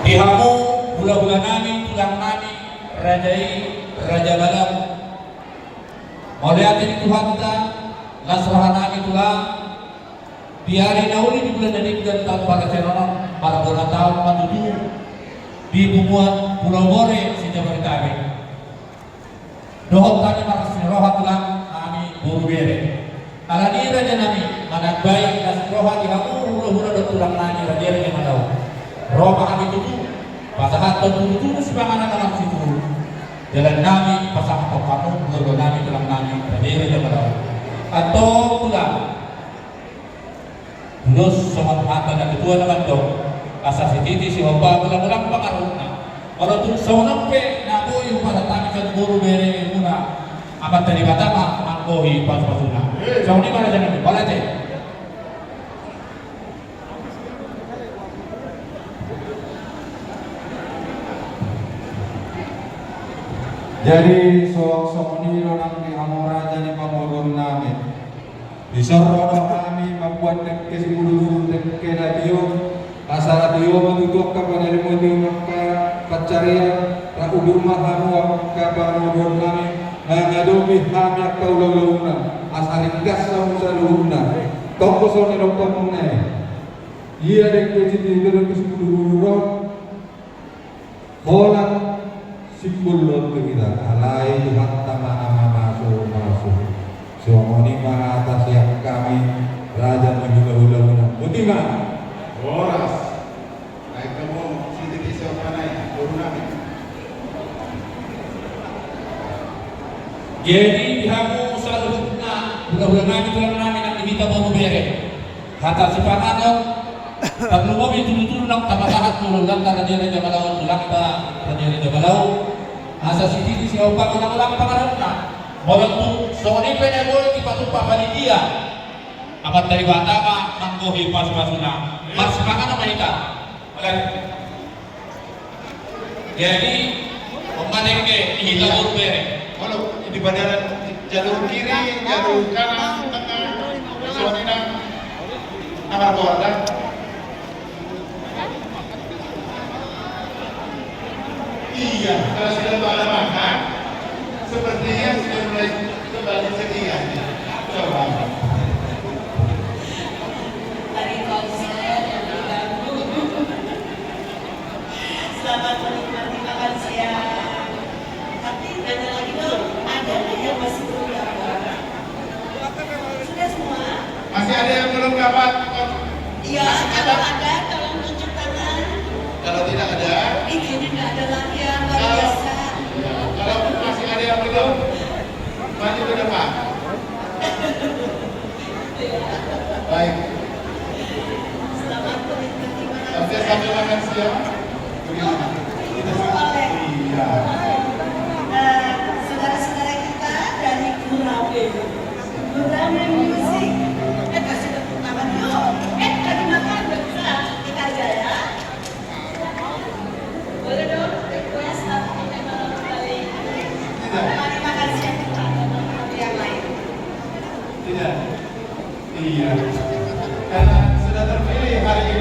Dihamu bula-bula nami tulang nami rajai raja balam mauliatin Tuhan ta nasrah nami tulang biari nauli di bulan dan tanpa keceronan para tahun madudu di bumuan Pulau Bore si Jabar kami dohon tani makasih roha tulang kami buru bere ala ni raja nami manak baik nasroha dihamu hula-hula dan tulang nami raja yang madau roha kami tutu pasahat tutu sebangan anak situ jalan nami pasahat kamu keluarga nami tulang nami raja yang madau atau tulang terus sama mata dan ketua naman dong asal si titi si opa ulang-ulang pangaruna kalau tuh sonampe naboy pada tami kan buru bere muna amat dari batama angkohi pas-pasuna so ini mana jangan boleh teh jadi sok ini orang di Amora jadi pamurun nami disorot kami membuat dekke si bulu dekke radio asal radio menutup kepada remote maka pacarian raku rumah hamu ka pamurun nami ngadomi hamyak kaululuna asal gas sama saluna toko sone dokter mune iya dekke si tidur ke si bulu holan simbol lo kita alai Tuhan tamana masuk Suamoni atas yang kami raja menghula-hula Budiman Boras naik kamu sini siapa naik turun nabi jadi dihamu selalu hula-hula nami tulang nami nak diminta mau bere kata si panano tak lupa itu nak tamat turun dan raja raja balau tulang ta raja raja balau asal si titi si opa ulang-ulang pangaruna Walau soni pene boy di patupa panitia amat dari batama manggohi pas-pasuna mas makan apa ita jadi pemadengke ihita berbere kalau di bandara jalur kiri jalur kanan tengah soni nang nama keluarga iya kalau sudah ada makan sepertinya sudah mulai kembali setia. Coba. Tadi konser yang diganggu. Selamat menikmati makan siang. Tapi nanya lagi dong, ada yang masih belum dapat? Sudah semua? Masih ada yang belum dapat? Iya, kalau ada tolong tunjuk tangan. Kalau tidak ada? Ini nggak ada lagi yang luar biasa. Kalau masih ada yang belum, maju ke depan. Baik. Selamat menikmati makan Oke, siang. sambil makan siang. Bagaimana? Itu boleh. Iya. Saudara-saudara kita dari Gurame. Gurame Music. Kasih tepuk tangan yuk. Tadi makan udah bisa. Kita aja ya. Boleh dong request atau kita malam kembali. Mari makan siang kita yang lain. Tidak. Iya. Karena sudah terpilih hari ini.